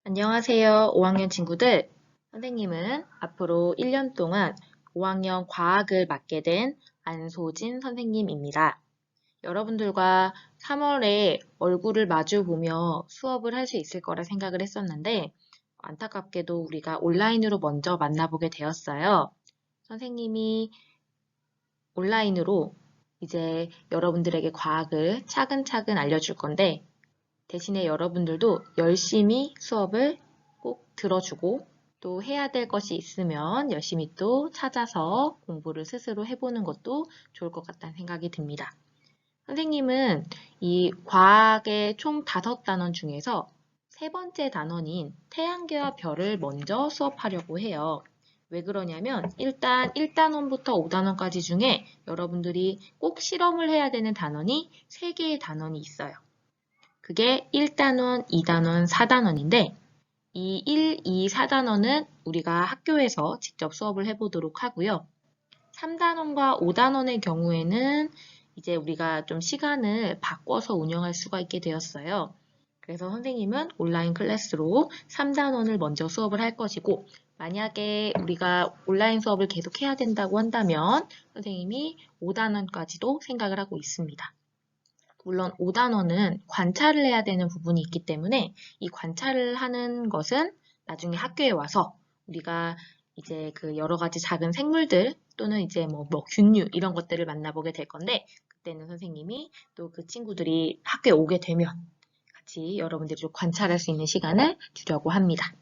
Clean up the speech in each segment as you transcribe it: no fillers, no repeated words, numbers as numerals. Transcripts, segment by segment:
안녕하세요, 5학년 친구들. 선생님은 앞으로 1년 동안 5학년 과학을 맡게 된 안소진 선생님입니다. 여러분들과 3월에 얼굴을 마주 보며 수업을 할 수 있을 거라 생각을 했었는데, 안타깝게도 우리가 온라인으로 먼저 만나보게 되었어요. 선생님이 온라인으로 이제 여러분들에게 과학을 차근차근 알려줄 건데, 대신에 여러분들도 열심히 수업을 꼭 들어주고 또 해야 될 것이 있으면 열심히 또 찾아서 공부를 스스로 해보는 것도 좋을 것 같다는 생각이 듭니다. 선생님은 이 과학의 총 5단원 중에서 세 번째 단원인 태양계와 별을 먼저 수업하려고 해요. 왜 그러냐면 일단 1단원부터 5단원까지 중에 여러분들이 꼭 실험을 해야 되는 단원이 3개의 단원이 있어요. 그게 1단원, 2단원, 4단원인데 이 1, 2, 4단원은 우리가 학교에서 직접 수업을 해보도록 하고요. 3단원과 5단원의 경우에는 이제 우리가 좀 시간을 바꿔서 운영할 수가 있게 되었어요. 그래서 선생님은 온라인 클래스로 3단원을 먼저 수업을 할 것이고 만약에 우리가 온라인 수업을 계속 해야 된다고 한다면 선생님이 5단원까지도 생각을 하고 있습니다. 물론 5단원은 관찰을 해야 되는 부분이 있기 때문에 이 관찰을 하는 것은 나중에 학교에 와서 우리가 이제 그 여러 가지 작은 생물들 또는 이제 뭐 균류 이런 것들을 만나보게 될 건데 그때는 선생님이 또 그 친구들이 학교에 오게 되면 같이 여러분들이 좀 관찰할 수 있는 시간을 주려고 합니다.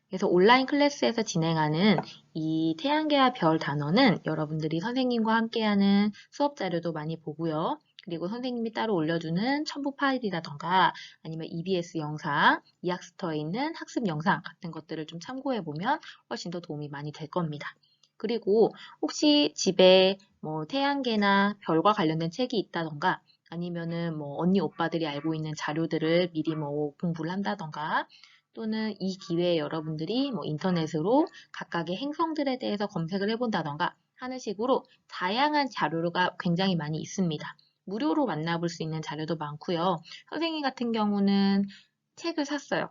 그래서 온라인 클래스에서 진행하는 이 태양계와 별 단어는 여러분들이 선생님과 함께하는 수업 자료도 많이 보고요. 그리고 선생님이 따로 올려주는 첨부 파일이라던가 아니면 EBS 영상, 이학스터에 있는 학습 영상 같은 것들을 좀 참고해보면 훨씬 더 도움이 많이 될 겁니다. 그리고 혹시 집에 뭐 태양계나 별과 관련된 책이 있다던가 아니면은 뭐 언니 오빠들이 알고 있는 자료들을 미리 뭐 공부를 한다던가 또는 이 기회에 여러분들이 뭐 인터넷으로 각각의 행성들에 대해서 검색을 해본다던가 하는 식으로 다양한 자료가 굉장히 많이 있습니다. 무료로 만나볼 수 있는 자료도 많고요. 선생님 같은 경우는 책을 샀어요.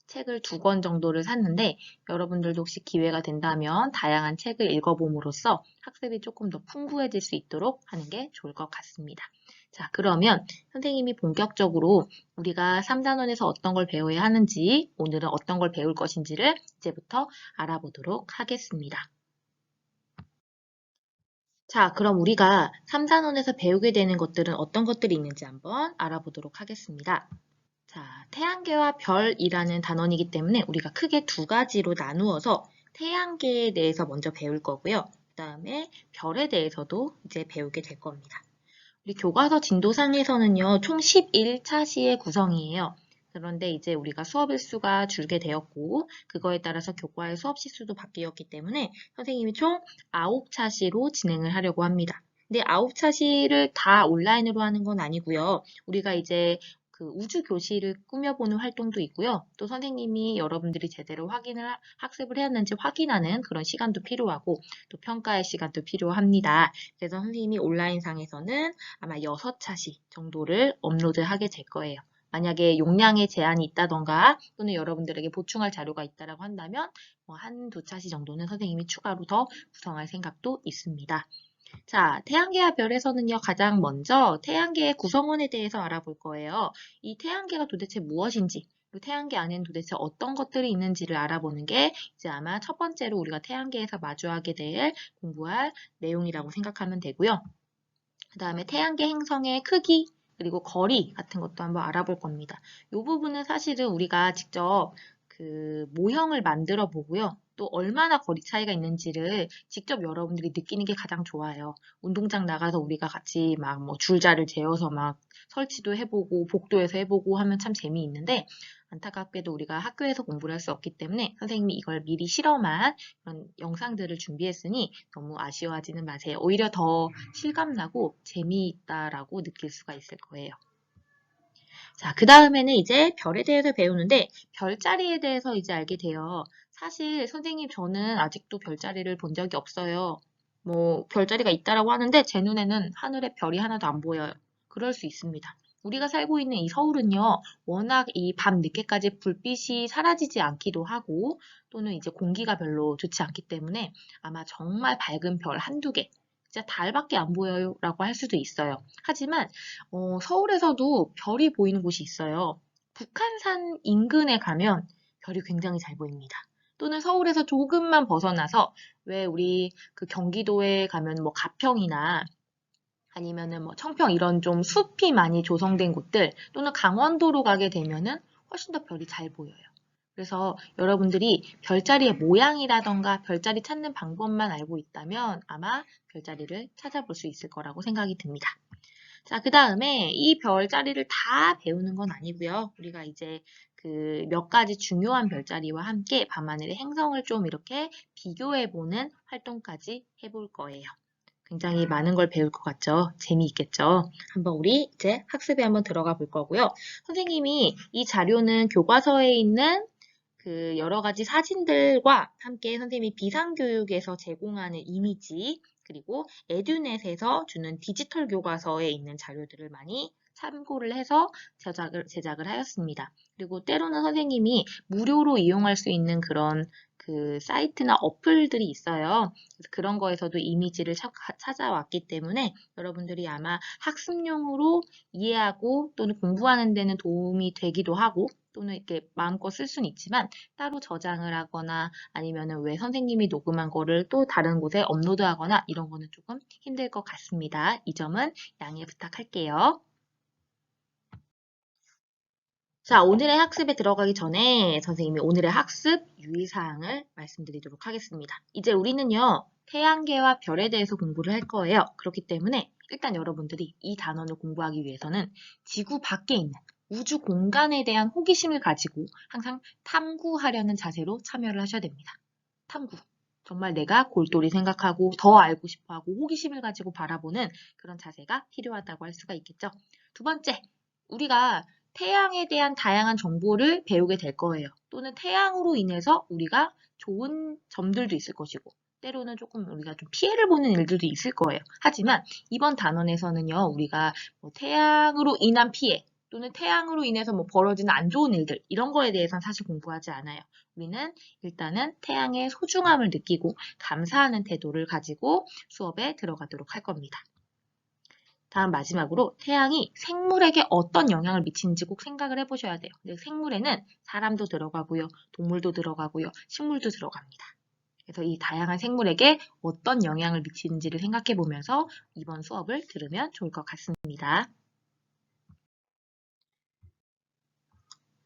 책을 2권 정도를 샀는데 여러분들도 혹시 기회가 된다면 다양한 책을 읽어봄으로써 학습이 조금 더 풍부해질 수 있도록 하는 게 좋을 것 같습니다. 자, 그러면 선생님이 본격적으로 우리가 3단원에서 어떤 걸 배워야 하는지, 오늘은 어떤 걸 배울 것인지를 이제부터 알아보도록 하겠습니다. 자, 그럼 우리가 3단원에서 배우게 되는 것들은 어떤 것들이 있는지 한번 알아보도록 하겠습니다. 자, 태양계와 별이라는 단원이기 때문에 우리가 크게 2가지로 나누어서 태양계에 대해서 먼저 배울 거고요. 그 다음에 별에 대해서도 이제 배우게 될 겁니다. 우리 교과서 진도상에서는요, 총 11차시의 구성이에요. 그런데 이제 우리가 수업 일수가 줄게 되었고, 그거에 따라서 교과의 수업 시수도 바뀌었기 때문에 선생님이 총 9차시로 진행을 하려고 합니다. 근데 9차시를 다 온라인으로 하는 건 아니고요. 우리가 이제 그 우주 교실을 꾸며보는 활동도 있고요. 또 선생님이 여러분들이 제대로 학습을 해왔는지 확인하는 그런 시간도 필요하고, 또 평가의 시간도 필요합니다. 그래서 선생님이 온라인상에서는 아마 6차시 정도를 업로드하게 될 거예요. 만약에 용량의 제한이 있다던가 또는 여러분들에게 보충할 자료가 있다라고 한다면 뭐 한두 차시 정도는 선생님이 추가로 더 구성할 생각도 있습니다. 자, 태양계와 별에서는요, 가장 먼저 태양계의 구성원에 대해서 알아볼 거예요. 이 태양계가 도대체 무엇인지, 그리고 태양계 안에는 도대체 어떤 것들이 있는지를 알아보는 게 이제 아마 첫 번째로 우리가 태양계에서 마주하게 될 공부할 내용이라고 생각하면 되고요. 그 다음에 태양계 행성의 크기, 그리고 거리 같은 것도 한번 알아볼 겁니다. 이 부분은 사실은 우리가 직접 그 모형을 만들어 보고요. 또 얼마나 거리 차이가 있는지를 직접 여러분들이 느끼는 게 가장 좋아요. 운동장 나가서 우리가 같이 막 뭐 줄자를 재어서 막 설치도 해보고 복도에서 해보고 하면 참 재미있는데 안타깝게도 우리가 학교에서 공부를 할 수 없기 때문에 선생님이 이걸 미리 실험한 그런 영상들을 준비했으니 너무 아쉬워하지는 마세요. 오히려 더 실감나고 재미있다라고 느낄 수가 있을 거예요. 자, 그 다음에는 이제 별에 대해서 배우는데 별자리에 대해서 이제 알게 돼요. 사실 선생님 저는 아직도 별자리를 본 적이 없어요. 뭐 별자리가 있다라고 하는데 제 눈에는 하늘에 별이 하나도 안 보여요. 그럴 수 있습니다. 우리가 살고 있는 이 서울은요, 워낙 이 밤 늦게까지 불빛이 사라지지 않기도 하고, 또는 이제 공기가 별로 좋지 않기 때문에 아마 정말 밝은 별 한두 개, 진짜 달밖에 안 보여요 라고 할 수도 있어요. 하지만 서울에서도 별이 보이는 곳이 있어요. 북한산 인근에 가면 별이 굉장히 잘 보입니다. 또는 서울에서 조금만 벗어나서 왜 우리 그 경기도에 가면 뭐 가평이나 아니면은 뭐 청평 이런 좀 숲이 많이 조성된 곳들 또는 강원도로 가게 되면은 훨씬 더 별이 잘 보여요. 그래서 여러분들이 별자리의 모양이라던가 별자리 찾는 방법만 알고 있다면 아마 별자리를 찾아볼 수 있을 거라고 생각이 듭니다. 자, 그 다음에 이 별자리를 다 배우는 건 아니고요. 우리가 이제 그 몇 가지 중요한 별자리와 함께 밤하늘의 행성을 좀 이렇게 비교해보는 활동까지 해볼 거예요. 굉장히 많은 걸 배울 것 같죠? 재미있겠죠? 한번 우리 이제 학습에 한번 들어가 볼 거고요. 선생님이 이 자료는 교과서에 있는 그 여러 가지 사진들과 함께 선생님이 비상교육에서 제공하는 이미지, 그리고 에듀넷에서 주는 디지털 교과서에 있는 자료들을 많이 참고를 해서 제작을 하였습니다. 그리고 때로는 선생님이 무료로 이용할 수 있는 그런 그 사이트나 어플들이 있어요. 그래서 그런 거에서도 이미지를 찾아왔기 때문에 여러분들이 아마 학습용으로 이해하고 또는 공부하는 데는 도움이 되기도 하고 또는 이렇게 마음껏 쓸 수는 있지만 따로 저장을 하거나 아니면은 왜 선생님이 녹음한 거를 또 다른 곳에 업로드하거나 이런 거는 조금 힘들 것 같습니다. 이 점은 양해 부탁할게요. 자, 오늘의 학습에 들어가기 전에 선생님이 오늘의 학습 유의사항을 말씀드리도록 하겠습니다. 이제 우리는요, 태양계와 별에 대해서 공부를 할 거예요. 그렇기 때문에 일단 여러분들이 이 단원을 공부하기 위해서는 지구 밖에 있는 우주 공간에 대한 호기심을 가지고 항상 탐구하려는 자세로 참여를 하셔야 됩니다. 탐구. 정말 내가 골똘히 생각하고 더 알고 싶어하고 호기심을 가지고 바라보는 그런 자세가 필요하다고 할 수가 있겠죠. 두 번째, 우리가 태양에 대한 다양한 정보를 배우게 될 거예요. 또는 태양으로 인해서 우리가 좋은 점들도 있을 것이고 때로는 조금 우리가 좀 피해를 보는 일들도 있을 거예요. 하지만 이번 단원에서는요. 우리가 뭐 태양으로 인한 피해 또는 태양으로 인해서 뭐 벌어지는 안 좋은 일들 이런 거에 대해서는 사실 공부하지 않아요. 우리는 일단은 태양의 소중함을 느끼고 감사하는 태도를 가지고 수업에 들어가도록 할 겁니다. 다음 마지막으로 태양이 생물에게 어떤 영향을 미치는지 꼭 생각을 해보셔야 돼요. 근데 생물에는 사람도 들어가고요, 동물도 들어가고요, 식물도 들어갑니다. 그래서 이 다양한 생물에게 어떤 영향을 미치는지를 생각해 보면서 이번 수업을 들으면 좋을 것 같습니다.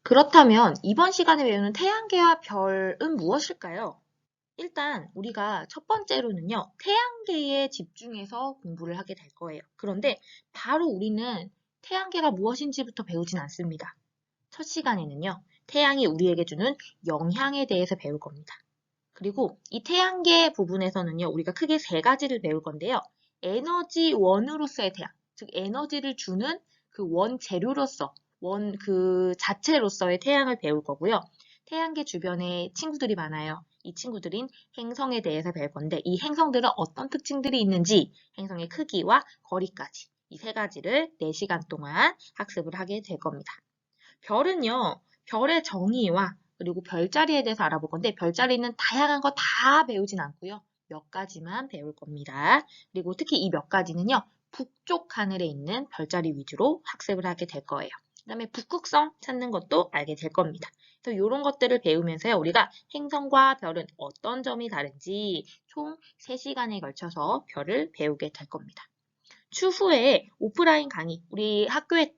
그렇다면 이번 시간에 배우는 태양계와 별은 무엇일까요? 일단 우리가 첫 번째로는요. 태양계에 집중해서 공부를 하게 될 거예요. 그런데 바로 우리는 태양계가 무엇인지부터 배우진 않습니다. 첫 시간에는요. 태양이 우리에게 주는 영향에 대해서 배울 겁니다. 그리고 이 태양계 부분에서는요. 우리가 크게 세 가지를 배울 건데요. 에너지 원으로서의 태양, 즉 에너지를 주는 그 원재료로서, 원 그 자체로서의 태양을 배울 거고요. 태양계 주변에 친구들이 많아요. 이 친구들인 행성에 대해서 배울 건데 이 행성들은 어떤 특징들이 있는지 행성의 크기와 거리까지 이 세 가지를 4시간 동안 학습을 하게 될 겁니다. 별은요. 별의 정의와 그리고 별자리에 대해서 알아볼 건데 별자리는 다양한 거 다 배우진 않고요. 몇 가지만 배울 겁니다. 그리고 특히 이 몇 가지는요. 북쪽 하늘에 있는 별자리 위주로 학습을 하게 될 거예요. 그 다음에 북극성 찾는 것도 알게 될 겁니다. 그래서 이런 것들을 배우면서요. 우리가 행성과 별은 어떤 점이 다른지 총 3시간에 걸쳐서 별을 배우게 될 겁니다. 추후에 오프라인 강의, 우리 학교에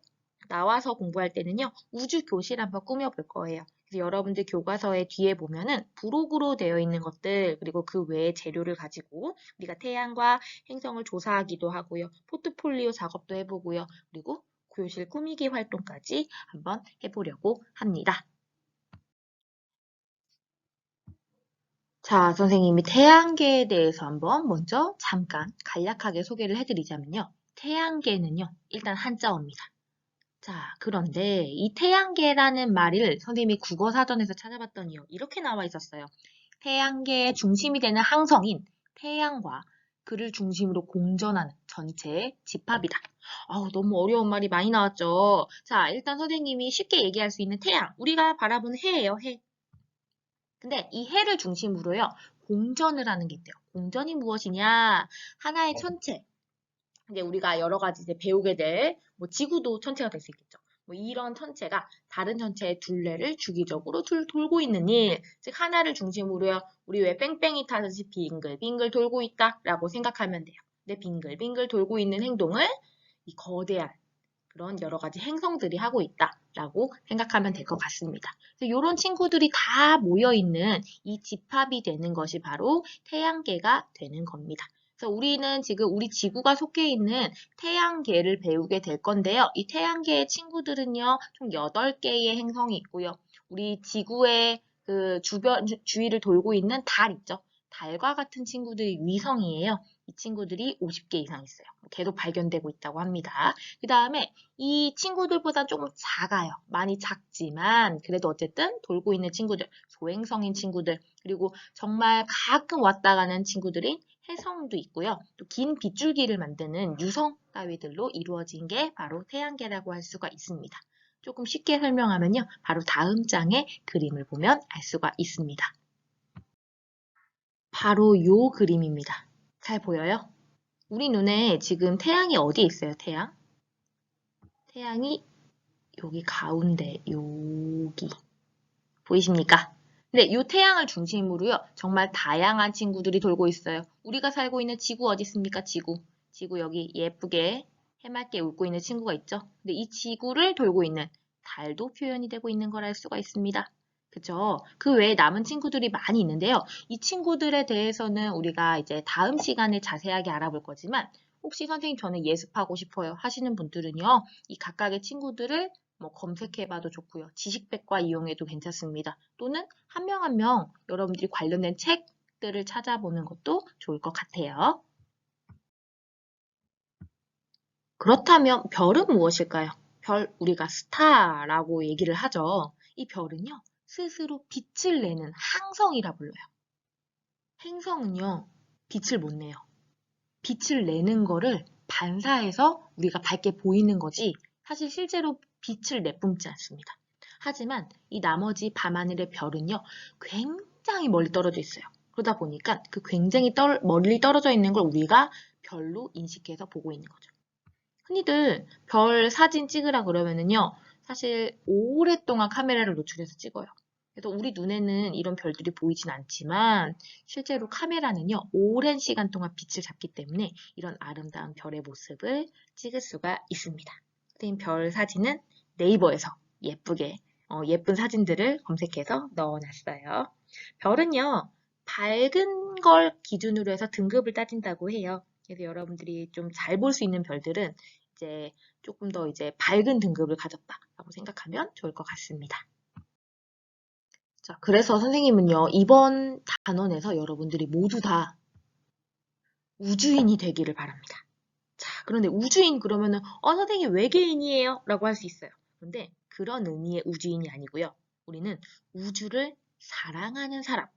나와서 공부할 때는요, 우주 교실 한번 꾸며볼 거예요. 그래서 여러분들 교과서에 뒤에 보면은 부록으로 되어 있는 것들, 그리고 그 외의 재료를 가지고 우리가 태양과 행성을 조사하기도 하고요. 포트폴리오 작업도 해보고요. 그리고 교실 꾸미기 활동까지 한번 해보려고 합니다. 자, 선생님이 태양계에 대해서 한번 먼저 잠깐 간략하게 소개를 해드리자면요. 태양계는요, 일단 한자어입니다. 자, 그런데 이 태양계라는 말을 선생님이 국어사전에서 찾아봤더니요. 이렇게 나와 있었어요. 태양계의 중심이 되는 항성인 태양과 그를 중심으로 공전하는 전체의 집합이다. 아우, 너무 어려운 말이 많이 나왔죠. 자, 일단 선생님이 쉽게 얘기할 수 있는 태양. 우리가 바라보는 해예요, 해. 근데 이 해를 중심으로요, 공전을 하는 게 있대요. 공전이 무엇이냐? 하나의 천체. 이제 우리가 여러 가지 이제 배우게 될, 뭐 지구도 천체가 될 수 있겠죠. 뭐 이런 천체가 다른 천체의 둘레를 주기적으로 돌고 있는 일, 즉 하나를 중심으로요. 우리 왜 뺑뺑이 타듯이 빙글빙글 돌고 있다라고 생각하면 돼요. 근데 빙글빙글 돌고 있는 행동을 이 거대한 그런 여러 가지 행성들이 하고 있다라고 생각하면 될 것 같습니다. 이런 친구들이 다 모여있는 이 집합이 되는 것이 바로 태양계가 되는 겁니다. 그래서 우리는 지금 우리 지구가 속해 있는 태양계를 배우게 될 건데요. 이 태양계의 친구들은요, 총 8개의 행성이 있고요. 우리 지구의 그 주위를 돌고 있는 달 있죠. 달과 같은 친구들이 위성이에요. 이 친구들이 50개 이상 있어요. 계속 발견되고 있다고 합니다. 그 다음에 이 친구들보다 조금 작아요. 많이 작지만 그래도 어쨌든 돌고 있는 친구들, 소행성인 친구들, 그리고 정말 가끔 왔다 가는 친구들인 해성도 있고요. 또 긴 빗줄기를 만드는 유성 따위들로 이루어진 게 바로 태양계라고 할 수가 있습니다. 조금 쉽게 설명하면요. 바로 다음 장의 그림을 보면 알 수가 있습니다. 바로 요 그림입니다. 잘 보여요? 우리 눈에 지금 태양이 어디에 있어요, 태양? 태양이 여기 가운데, 여기. 보이십니까? 네, 이 태양을 중심으로요. 정말 다양한 친구들이 돌고 있어요. 우리가 살고 있는 지구 어디 있습니까? 지구. 지구 여기 예쁘게 해맑게 웃고 있는 친구가 있죠. 근데 이 지구를 돌고 있는 달도 표현이 되고 있는 걸 알 수가 있습니다. 그죠? 그 외에 남은 친구들이 많이 있는데요. 이 친구들에 대해서는 우리가 이제 다음 시간에 자세하게 알아볼 거지만 혹시 선생님 저는 예습하고 싶어요 하시는 분들은요. 이 각각의 친구들을 뭐 검색해봐도 좋고요. 지식백과 이용해도 괜찮습니다. 또는 한 명 한 명 여러분들이 관련된 책들을 찾아보는 것도 좋을 것 같아요. 그렇다면 별은 무엇일까요? 별, 우리가 스타라고 얘기를 하죠. 이 별은요, 스스로 빛을 내는 항성이라 불러요. 행성은요, 빛을 못 내요. 빛을 내는 거를 반사해서 우리가 밝게 보이는 거지 사실 실제로 빛을 내뿜지 않습니다. 하지만 이 나머지 밤하늘의 별은요. 굉장히 멀리 떨어져 있어요. 그러다 보니까 그 굉장히 멀리 떨어져 있는 걸 우리가 별로 인식해서 보고 있는 거죠. 흔히들 별 사진 찍으라 그러면은요. 사실 오랫동안 카메라를 노출해서 찍어요. 그래서 우리 눈에는 이런 별들이 보이진 않지만 실제로 카메라는요. 오랜 시간 동안 빛을 잡기 때문에 이런 아름다운 별의 모습을 찍을 수가 있습니다. 선생님 별 사진은 네이버에서 예쁘게 예쁜 사진들을 검색해서 넣어놨어요. 별은요. 밝은 걸 기준으로 해서 등급을 따진다고 해요. 그래서 여러분들이 좀 잘 볼 수 있는 별들은 이제 조금 더 이제 밝은 등급을 가졌다라고 생각하면 좋을 것 같습니다. 자, 그래서 선생님은요, 이번 단원에서 여러분들이 모두 다 우주인이 되기를 바랍니다. 자, 그런데 우주인 그러면은, 선생님 외계인이에요? 라고 할 수 있어요. 그런데 그런 의미의 우주인이 아니고요. 우리는 우주를 사랑하는 사람,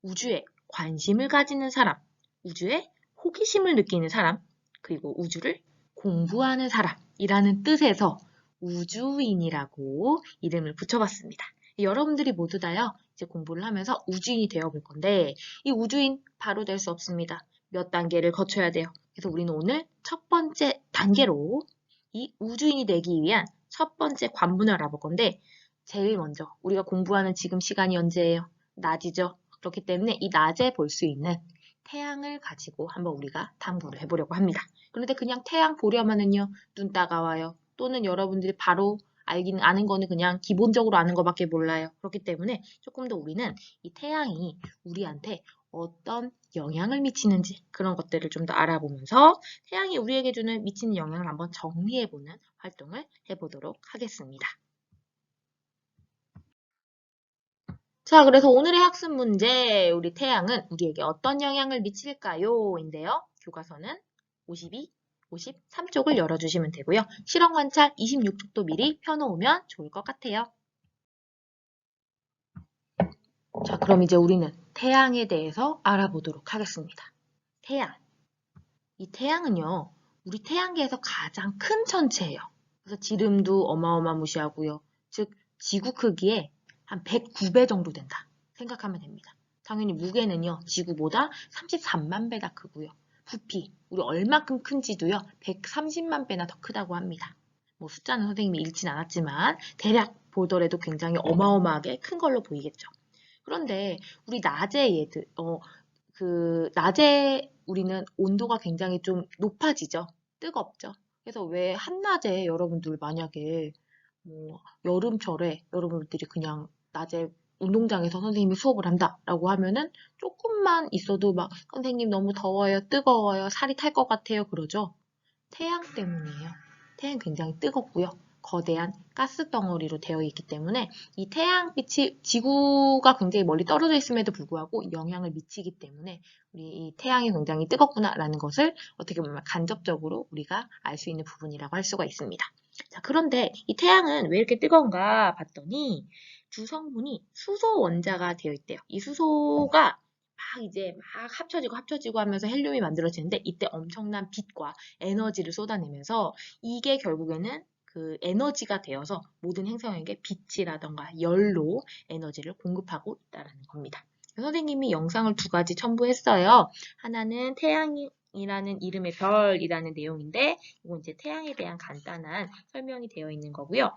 우주에 관심을 가지는 사람, 우주에 호기심을 느끼는 사람, 그리고 우주를 공부하는 사람이라는 뜻에서 우주인이라고 이름을 붙여봤습니다. 여러분들이 모두 다요, 이제 공부를 하면서 우주인이 되어볼 건데, 이 우주인 바로 될 수 없습니다. 몇 단계를 거쳐야 돼요. 그래서 우리는 오늘 첫 번째 단계로 이 우주인이 되기 위한 첫 번째 관문을 알아볼 건데, 제일 먼저 우리가 공부하는 지금 시간이 언제예요? 낮이죠. 그렇기 때문에 이 낮에 볼 수 있는 태양을 가지고 한번 우리가 탐구를 해보려고 합니다. 그런데 그냥 태양 보려면은요, 눈 따가워요. 또는 여러분들이 바로 아는 거는 그냥 기본적으로 아는 것밖에 몰라요. 그렇기 때문에 조금 더 우리는 이 태양이 우리한테 어떤 영향을 미치는지 그런 것들을 좀 더 알아보면서 태양이 우리에게 주는 미치는 영향을 한번 정리해보는 활동을 해보도록 하겠습니다. 자, 그래서 오늘의 학습 문제, 우리 태양은 우리에게 어떤 영향을 미칠까요? 인데요. 교과서는 52, 53쪽을 열어주시면 되고요. 실험 관찰 26쪽도 미리 펴놓으면 좋을 것 같아요. 자, 그럼 이제 우리는 태양에 대해서 알아보도록 하겠습니다. 태양. 이 태양은요, 우리 태양계에서 가장 큰 천체예요. 그래서 지름도 어마어마무시하고요. 즉, 지구 크기의 한 109배 정도 된다. 생각하면 됩니다. 당연히 무게는요, 지구보다 33만 배나 크고요. 부피, 우리 얼마큼 큰지도요, 130만 배나 더 크다고 합니다. 뭐 숫자는 선생님이 읽진 않았지만 대략 보더라도 굉장히 어마어마하게 큰 걸로 보이겠죠. 그런데 우리 낮에 우리는 온도가 굉장히 좀 높아지죠. 뜨겁죠. 그래서 왜 한낮에 여러분들 만약에 뭐 여름철에 여러분들이 그냥 낮에 운동장에서 선생님이 수업을 한다라고 하면은 조금만 있어도 막 선생님 너무 더워요, 뜨거워요, 살이 탈 것 같아요 그러죠. 태양 때문이에요. 태양이 굉장히 뜨겁고요. 거대한 가스 덩어리로 되어 있기 때문에 이 태양빛이 지구가 굉장히 멀리 떨어져 있음에도 불구하고 영향을 미치기 때문에 우리 이 태양이 굉장히 뜨겁구나라는 것을 어떻게 보면 간접적으로 우리가 알 수 있는 부분이라고 할 수가 있습니다. 자, 그런데 이 태양은 왜 이렇게 뜨거운가 봤더니 주 성분이 수소 원자가 되어 있대요. 이 수소가 막 합쳐지고 하면서 헬륨이 만들어지는데 이때 엄청난 빛과 에너지를 쏟아내면서 이게 결국에는 그 에너지가 되어서 모든 행성에게 빛이라던가 열로 에너지를 공급하고 있다는 겁니다. 선생님이 영상을 두 가지 첨부했어요. 하나는 태양이라는 이름의 별이라는 내용인데 이건 이제 태양에 대한 간단한 설명이 되어 있는 거고요.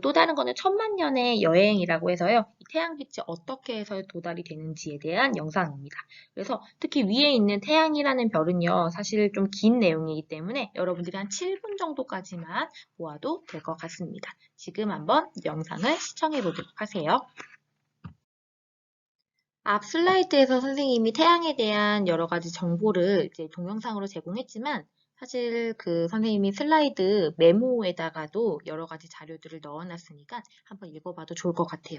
또 다른 거는 천만 년의 여행이라고 해서요. 이 태양빛이 어떻게 해서 도달이 되는지에 대한 영상입니다. 그래서 특히 위에 있는 태양이라는 별은요. 사실 좀 긴 내용이기 때문에 여러분들이 한 7분 정도까지만 보아도 될 것 같습니다. 지금 한번 영상을 시청해 보도록 하세요. 앞 슬라이드에서 선생님이 태양에 대한 여러 가지 정보를 이제 동영상으로 제공했지만 사실 그 선생님이 슬라이드 메모에다가도 여러 가지 자료들을 넣어놨으니까 한번 읽어봐도 좋을 것 같아요.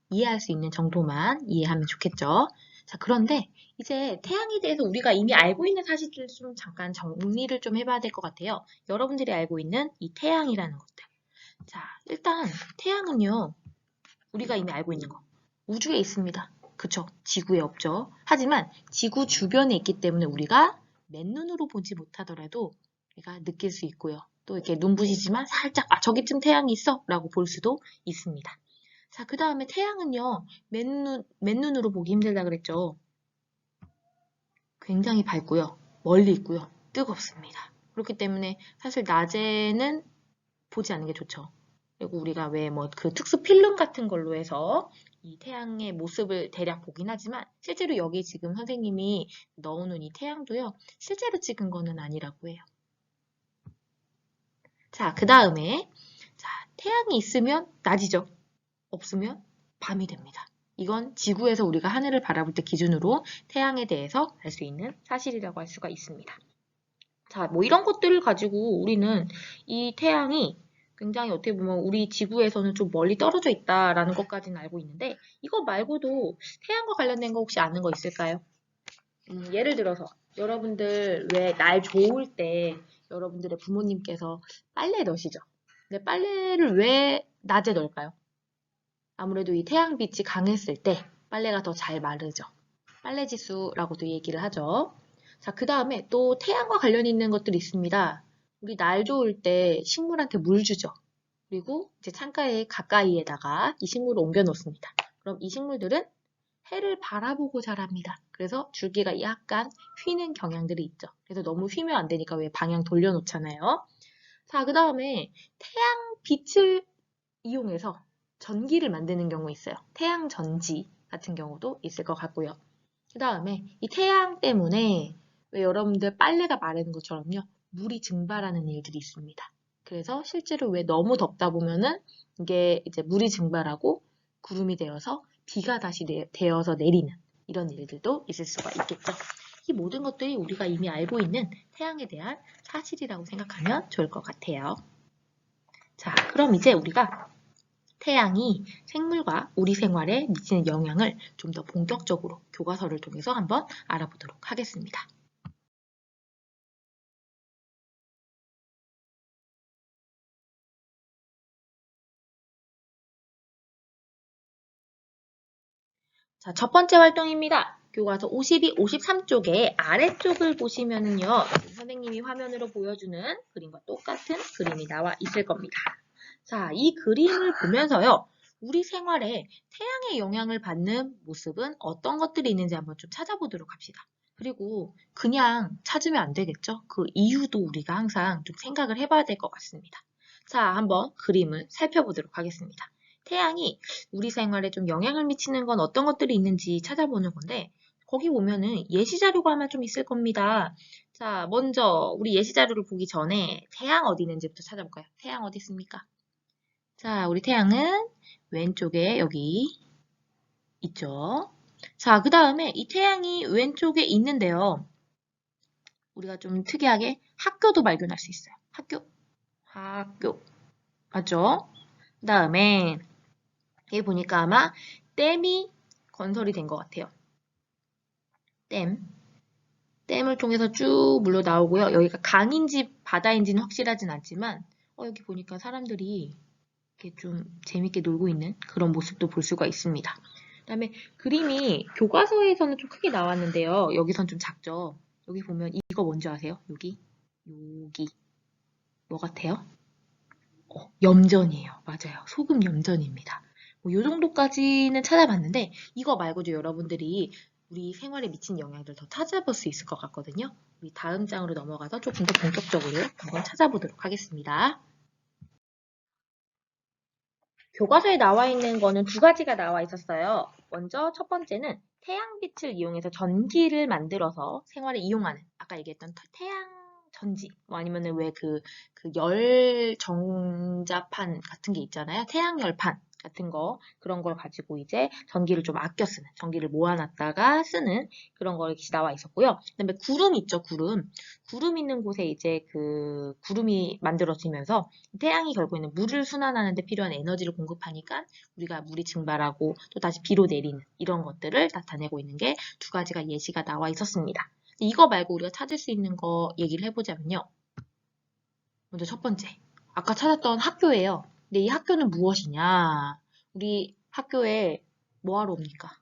이해할 수 있는 정도만 이해하면 좋겠죠. 자, 그런데 이제 태양에 대해서 우리가 이미 알고 있는 사실들을 좀 잠깐 정리를 좀 해봐야 될 것 같아요. 여러분들이 알고 있는 이 태양이라는 것들. 자, 일단 태양은요. 우리가 이미 알고 있는 거. 우주에 있습니다. 그쵸? 지구에 없죠. 하지만 지구 주변에 있기 때문에 우리가 맨눈으로 보지 못하더라도 우리가 느낄 수 있고요. 또 이렇게 눈부시지만 살짝 저기쯤 태양이 있어 라고 볼 수도 있습니다. 자, 그 다음에 태양은요. 맨눈으로 보기 힘들다 그랬죠. 굉장히 밝고요. 멀리 있고요. 뜨겁습니다. 그렇기 때문에 사실 낮에는 보지 않는 게 좋죠. 그리고 우리가 왜 뭐 그 특수 필름 같은 걸로 해서 이 태양의 모습을 대략 보긴 하지만 실제로 여기 지금 선생님이 넣어놓은 이 태양도요. 실제로 찍은 거는 아니라고 해요. 자, 그 다음에 자, 태양이 있으면 낮이죠. 없으면 밤이 됩니다. 이건 지구에서 우리가 하늘을 바라볼 때 기준으로 태양에 대해서 알 수 있는 사실이라고 할 수가 있습니다. 자, 뭐 이런 것들을 가지고 우리는 이 태양이 굉장히 어떻게 보면 우리 지구에서는 좀 멀리 떨어져 있다라는 것까지는 알고 있는데 이거 말고도 태양과 관련된 거 혹시 아는 거 있을까요? 예를 들어서 여러분들 왜 날 좋을 때 여러분들의 부모님께서 빨래 넣으시죠? 근데 빨래를 왜 낮에 넣을까요? 아무래도 이 태양빛이 강했을 때 빨래가 더 잘 마르죠. 빨래지수라고도 얘기를 하죠. 자, 그 다음에 또 태양과 관련 있는 것들이 있습니다. 우리 날 좋을 때 식물한테 물 주죠. 그리고 이제 창가에 가까이에다가 이 식물을 옮겨 놓습니다. 그럼 이 식물들은 해를 바라보고 자랍니다. 그래서 줄기가 약간 휘는 경향들이 있죠. 그래서 너무 휘면 안 되니까 왜 방향 돌려놓잖아요. 자, 그 다음에 태양 빛을 이용해서 전기를 만드는 경우 있어요. 태양 전지 같은 경우도 있을 것 같고요. 그 다음에 이 태양 때문에 왜 여러분들 빨래가 마르는 것처럼요. 물이 증발하는 일들이 있습니다. 그래서 실제로 왜 너무 덥다 보면은 이게 이제 물이 증발하고 구름이 되어서 비가 다시 되어서 내리는 이런 일들도 있을 수가 있겠죠. 이 모든 것들이 우리가 이미 알고 있는 태양에 대한 사실이라고 생각하면 좋을 것 같아요. 자, 그럼 이제 우리가 태양이 생물과 우리 생활에 미치는 영향을 좀 더 본격적으로 교과서를 통해서 한번 알아보도록 하겠습니다. 자, 첫 번째 활동입니다. 교과서 52, 53쪽의 아래쪽을 보시면은요, 선생님이 화면으로 보여주는 그림과 똑같은 그림이 나와 있을 겁니다. 자, 이 그림을 보면서요, 우리 생활에 태양의 영향을 받는 모습은 어떤 것들이 있는지 한번 좀 찾아보도록 합시다. 그리고 그냥 찾으면 안 되겠죠? 그 이유도 우리가 항상 좀 생각을 해봐야 될 것 같습니다. 자, 한번 그림을 살펴보도록 하겠습니다. 태양이 우리 생활에 좀 영향을 미치는 건 어떤 것들이 있는지 찾아보는 건데, 거기 보면은 예시 자료가 아마 좀 있을 겁니다. 자, 먼저 우리 예시 자료를 보기 전에 태양 어디 있는지부터 찾아볼까요? 태양 어디 있습니까? 자, 우리 태양은 왼쪽에 여기 있죠. 자, 그 다음에 이 태양이 왼쪽에 있는데요. 우리가 좀 특이하게 학교도 발견할 수 있어요. 학교. 맞죠? 그 다음에 여기 보니까 아마 댐이 건설이 된 것 같아요. 댐을 통해서 쭉 물러 나오고요. 여기가 강인지 바다인지는 확실하진 않지만 여기 보니까 사람들이 이렇게 좀 재밌게 놀고 있는 그런 모습도 볼 수가 있습니다. 그다음에 그림이 교과서에서는 좀 크게 나왔는데요. 여기선 좀 작죠. 여기 보면 이거 뭔지 아세요? 여기 뭐 같아요? 염전이에요. 맞아요. 소금 염전입니다. 이 정도까지는 찾아봤는데 이거 말고도 여러분들이 우리 생활에 미친 영향들 더 찾아볼 수 있을 것 같거든요. 우리 다음 장으로 넘어가서 조금 더 본격적으로 한번 찾아보도록 하겠습니다. 교과서에 나와 있는 거는 두 가지가 나와 있었어요. 먼저 첫 번째는 태양빛을 이용해서 전기를 만들어서 생활에 이용하는, 아까 얘기했던 태양 전지, 뭐 아니면은 왜 그 열 정자판 같은 게 있잖아요. 태양열판 같은 거, 그런 걸 가지고 이제 전기를 좀 아껴 쓰는, 전기를 모아놨다가 쓰는 그런 거 나와 있었고요. 그다음에 구름 있죠, 구름. 구름 있는 곳에 이제 그 구름이 만들어지면서 태양이 결국에는 물을 순환하는 데 필요한 에너지를 공급하니까 우리가 물이 증발하고 또 다시 비로 내리는 이런 것들을 나타내고 있는 게 두 가지가 예시가 나와 있었습니다. 이거 말고 우리가 찾을 수 있는 거 얘기를 해보자면요. 먼저 첫 번째, 아까 찾았던 학교예요. 근데 이 학교는 무엇이냐? 우리 학교에 뭐 하러 옵니까?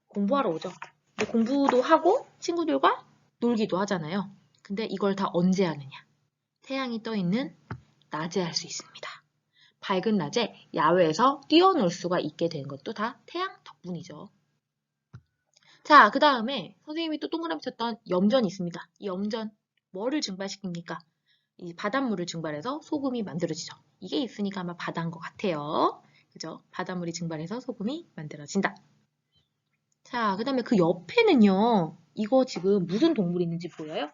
공부하러 오죠. 근데 공부도 하고 친구들과 놀기도 하잖아요. 근데 이걸 다 언제 하느냐? 태양이 떠 있는 낮에 할 수 있습니다. 밝은 낮에 야외에서 뛰어놀 수가 있게 된 것도 다 태양 덕분이죠. 자, 그 다음에 선생님이 또 동그라미 쳤던 염전이 있습니다. 이 염전, 뭐를 증발시킵니까? 이 바닷물을 증발해서 소금이 만들어지죠. 이게 있으니까 아마 바다인 것 같아요. 그죠? 바닷물이 증발해서 소금이 만들어진다. 자, 그 다음에 그 옆에는요. 이거 지금 무슨 동물이 있는지 보여요?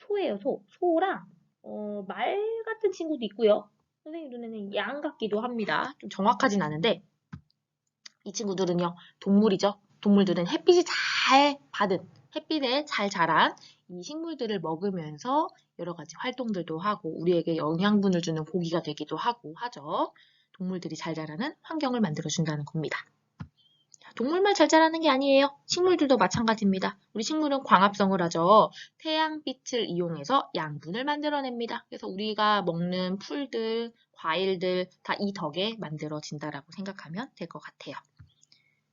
소예요, 소. 소랑 말 같은 친구도 있고요. 선생님 눈에는 양 같기도 합니다. 좀 정확하진 않은데 이 친구들은요. 동물이죠. 동물들은 햇빛이 잘 받은, 햇빛에 잘 자란 이 식물들을 먹으면서 여러 가지 활동들도 하고 우리에게 영양분을 주는 고기가 되기도 하고 하죠. 동물들이 잘 자라는 환경을 만들어준다는 겁니다. 동물만 잘 자라는 게 아니에요. 식물들도 마찬가지입니다. 우리 식물은 광합성을 하죠. 태양빛을 이용해서 양분을 만들어냅니다. 그래서 우리가 먹는 풀들, 과일들 다 이 덕에 만들어진다라고 생각하면 될 것 같아요.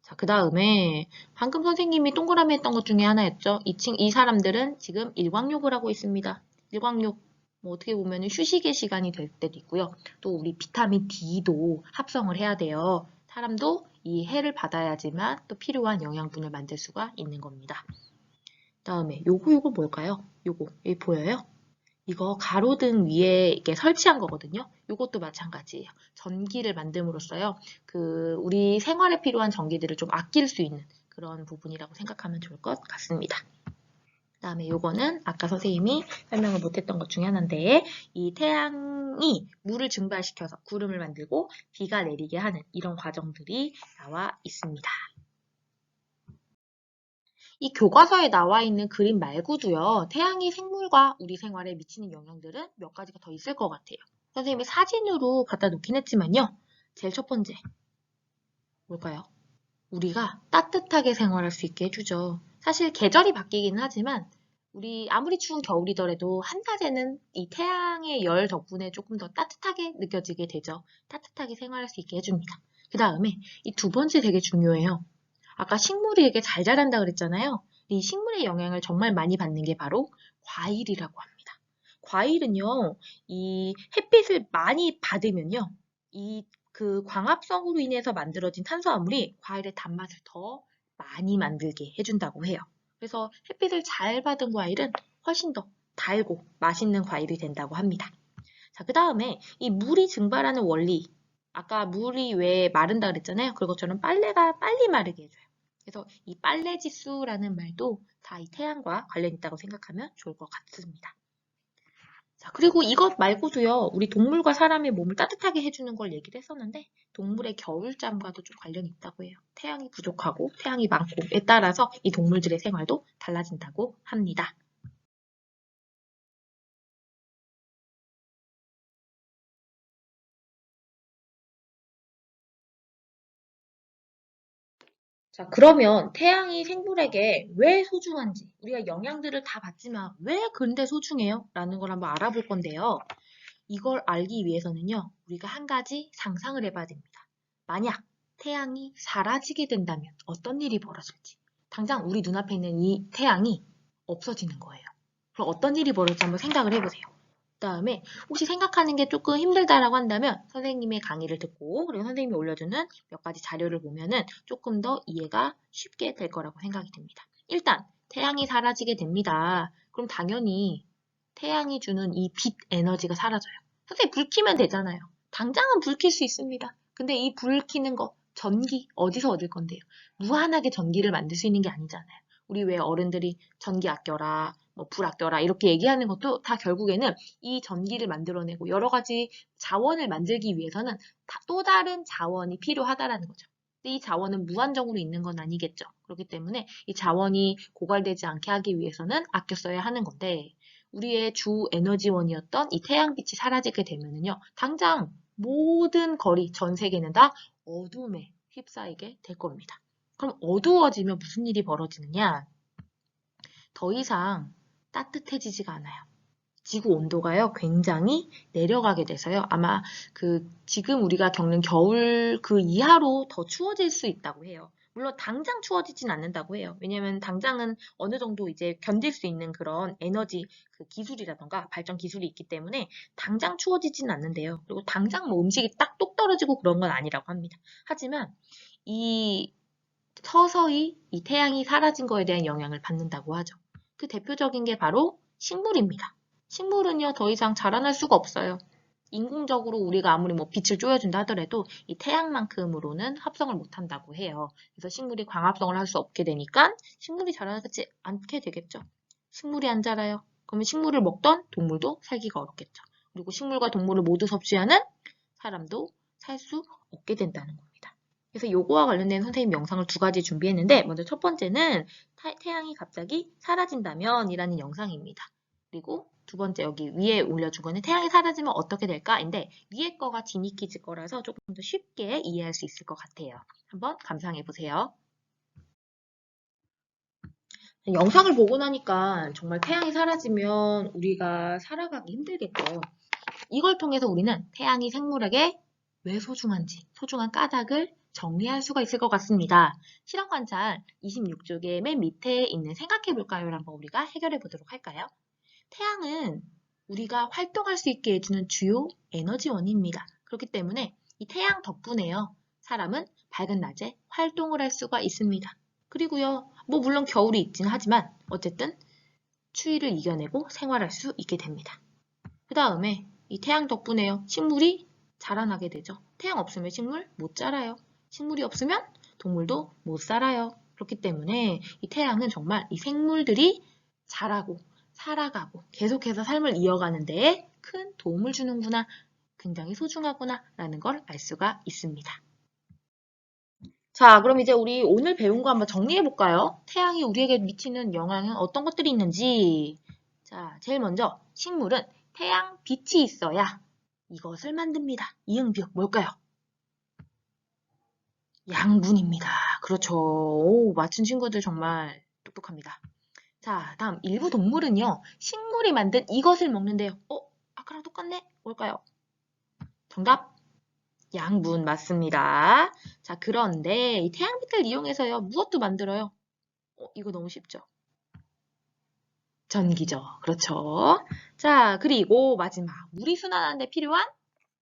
자, 그 다음에 방금 선생님이 동그라미 했던 것 중에 하나였죠. 이 사람들은 지금 일광욕을 하고 있습니다. 일광욕, 뭐 어떻게 보면 휴식의 시간이 될 때도 있고요. 또 우리 비타민 D도 합성을 해야 돼요. 사람도 이 해를 받아야지만 또 필요한 영양분을 만들 수가 있는 겁니다. 다음에 요거 뭘까요? 요거 여기 보여요? 이거 가로등 위에 이렇게 설치한 거거든요. 이것도 마찬가지예요. 전기를 만듦으로써요. 우리 생활에 필요한 전기들을 좀 아낄 수 있는 그런 부분이라고 생각하면 좋을 것 같습니다. 그다음에 요거는 아까 선생님이 설명을 못했던 것 중에 하나인데 이 태양이 물을 증발시켜서 구름을 만들고 비가 내리게 하는 이런 과정들이 나와 있습니다. 이 교과서에 나와 있는 그림 말고도요. 태양이 생물과 우리 생활에 미치는 영향들은 몇 가지가 더 있을 것 같아요. 선생님이 사진으로 갖다 놓긴 했지만요. 제일 첫 번째, 뭘까요? 우리가 따뜻하게 생활할 수 있게 해주죠. 사실 계절이 바뀌기는 하지만 우리 아무리 추운 겨울이더라도 한낮에는 이 태양의 열 덕분에 조금 더 따뜻하게 느껴지게 되죠. 따뜻하게 생활할 수 있게 해줍니다. 그 다음에 이 두 번째 되게 중요해요. 아까 식물이 되게 잘 자란다 그랬잖아요. 이 식물의 영향을 정말 많이 받는 게 바로 과일이라고 합니다. 과일은요, 이 햇빛을 많이 받으면요, 이 그 광합성으로 인해서 만들어진 탄수화물이 과일의 단맛을 더 많이 만들게 해준다고 해요. 그래서 햇빛을 잘 받은 과일은 훨씬 더 달고 맛있는 과일이 된다고 합니다. 자, 그 다음에 이 물이 증발하는 원리. 아까 물이 왜 마른다 그랬잖아요. 그것처럼 빨래가 빨리 마르게 해줘요. 그래서 이 빨래 지수라는 말도 다 이 태양과 관련 있다고 생각하면 좋을 것 같습니다. 자, 그리고 이것 말고도요, 우리 동물과 사람의 몸을 따뜻하게 해주는 걸 얘기를 했었는데, 동물의 겨울잠과도 좀 관련이 있다고 해요. 태양이 부족하고 태양이 많고에 따라서 이 동물들의 생활도 달라진다고 합니다. 자, 그러면 태양이 생물에게 왜 소중한지, 우리가 영양들을 다 받지만 왜 근데 소중해요? 라는 걸 한번 알아볼 건데요. 이걸 알기 위해서는요, 우리가 한 가지 상상을 해봐야 됩니다. 만약 태양이 사라지게 된다면 어떤 일이 벌어질지. 당장 우리 눈앞에 있는 이 태양이 없어지는 거예요. 그럼 어떤 일이 벌어질지 한번 생각을 해보세요. 그다음에 혹시 생각하는 게 조금 힘들다라고 한다면 선생님의 강의를 듣고 그리고 선생님이 올려주는 몇 가지 자료를 보면은 조금 더 이해가 쉽게 될 거라고 생각이 듭니다. 일단 태양이 사라지게 됩니다. 그럼 당연히 태양이 주는 이 빛 에너지가 사라져요. 선생님 불 켜면 되잖아요. 당장은 불 켤 수 있습니다. 근데 이 불 켜는 거 전기 어디서 얻을 건데요? 무한하게 전기를 만들 수 있는 게 아니잖아요. 우리 왜 어른들이 전기 아껴라, 뭐 불 아껴라 이렇게 얘기하는 것도 다 결국에는 이 전기를 만들어내고 여러 가지 자원을 만들기 위해서는 또 다른 자원이 필요하다라는 거죠. 근데 이 자원은 무한정으로 있는 건 아니겠죠. 그렇기 때문에 이 자원이 고갈되지 않게 하기 위해서는 아껴 써야 하는 건데 우리의 주 에너지원이었던 이 태양빛이 사라지게 되면은요. 당장 모든 거리, 전 세계는 다 어둠에 휩싸이게 될 겁니다. 그럼 어두워지면 무슨 일이 벌어지느냐? 더 이상 따뜻해지지가 않아요. 지구 온도가요, 굉장히 내려가게 돼서요. 아마 지금 우리가 겪는 겨울 그 이하로 더 추워질 수 있다고 해요. 물론 당장 추워지진 않는다고 해요. 왜냐면 당장은 어느 정도 이제 견딜 수 있는 그런 에너지 그 기술이라던가 발전 기술이 있기 때문에 당장 추워지진 않는데요. 그리고 당장 뭐 음식이 딱 똑 떨어지고 그런 건 아니라고 합니다. 하지만 이 서서히 이 태양이 사라진 거에 대한 영향을 받는다고 하죠. 그 대표적인 게 바로 식물입니다. 식물은요, 더 이상 자라날 수가 없어요. 인공적으로 우리가 아무리 뭐 빛을 쪼여준다 하더라도 이 태양만큼으로는 합성을 못한다고 해요. 그래서 식물이 광합성을 할 수 없게 되니까 식물이 자라지 않게 되겠죠. 식물이 안 자라요. 그러면 식물을 먹던 동물도 살기가 어렵겠죠. 그리고 식물과 동물을 모두 섭취하는 사람도 살 수 없게 된다는 겁니다. 그래서 요거와 관련된 선생님 영상을 두 가지 준비했는데 먼저 첫 번째는 태양이 갑자기 사라진다면 이라는 영상입니다. 그리고 두 번째 여기 위에 올려준 거는 태양이 사라지면 어떻게 될까?인데 위에 거가 지니키즈 거라서 조금 더 쉽게 이해할 수 있을 것 같아요. 한번 감상해 보세요. 영상을 보고 나니까 정말 태양이 사라지면 우리가 살아가기 힘들겠죠. 이걸 통해서 우리는 태양이 생물에게 왜 소중한지, 소중한 까닭을 정리할 수가 있을 것 같습니다. 실험 관찰 26쪽의 맨 밑에 있는 생각해 볼까요?를 한번 우리가 해결해 보도록 할까요? 태양은 우리가 활동할 수 있게 해주는 주요 에너지원입니다. 그렇기 때문에 이 태양 덕분에요. 사람은 밝은 낮에 활동을 할 수가 있습니다. 그리고요, 뭐 물론 겨울이 있긴 하지만 어쨌든 추위를 이겨내고 생활할 수 있게 됩니다. 그 다음에 이 태양 덕분에요. 식물이 자라나게 되죠. 태양 없으면 식물 못 자라요. 식물이 없으면 동물도 못 살아요. 그렇기 때문에 이 태양은 정말 이 생물들이 자라고 살아가고 계속해서 삶을 이어가는 데에 큰 도움을 주는구나, 굉장히 소중하구나 라는 걸 알 수가 있습니다. 자, 그럼 이제 우리 오늘 배운 거 한번 정리해 볼까요? 태양이 우리에게 미치는 영향은 어떤 것들이 있는지. 자, 제일 먼저 식물은 태양 빛이 있어야 이것을 만듭니다. 이응비역 뭘까요? 양분입니다. 그렇죠. 오, 맞춘 친구들 정말 똑똑합니다. 자, 다음 일부 동물은요. 식물이 만든 이것을 먹는데요. 아까랑 똑같네? 뭘까요? 정답! 양분 맞습니다. 자, 그런데 이 태양빛을 이용해서요, 무엇도 만들어요? 이거 너무 쉽죠? 전기죠. 그렇죠. 자, 그리고 마지막. 물이 순환하는데 필요한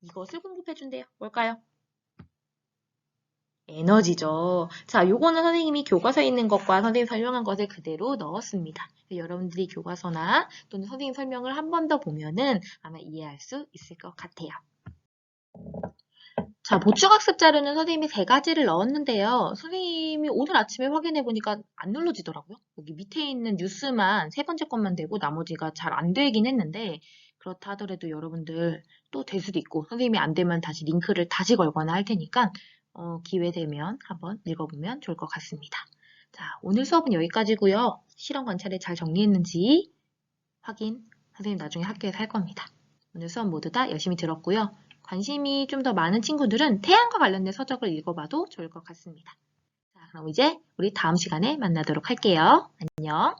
이것을 공급해준대요. 뭘까요? 에너지죠. 자, 요거는 선생님이 교과서에 있는 것과 선생님 설명한 것을 그대로 넣었습니다. 여러분들이 교과서나 또는 선생님 설명을 한 번 더 보면은 아마 이해할 수 있을 것 같아요. 자, 보충학습 자료는 선생님이 3가지를 넣었는데요. 선생님이 오늘 아침에 확인해 보니까 안 눌러지더라고요. 여기 밑에 있는 뉴스만 3번째 것만 되고 나머지가 잘 안 되긴 했는데 그렇다 하더라도 여러분들 또 될 수도 있고 선생님이 안 되면 다시 링크를 다시 걸거나 할 테니까 기회 되면 한번 읽어보면 좋을 것 같습니다. 자, 오늘 수업은 여기까지고요. 실험 관찰을 잘 정리했는지 확인 선생님 나중에 학교에서 할 겁니다. 오늘 수업 모두 다 열심히 들었고요. 관심이 좀 더 많은 친구들은 태양과 관련된 서적을 읽어봐도 좋을 것 같습니다. 자, 그럼 이제 우리 다음 시간에 만나도록 할게요. 안녕.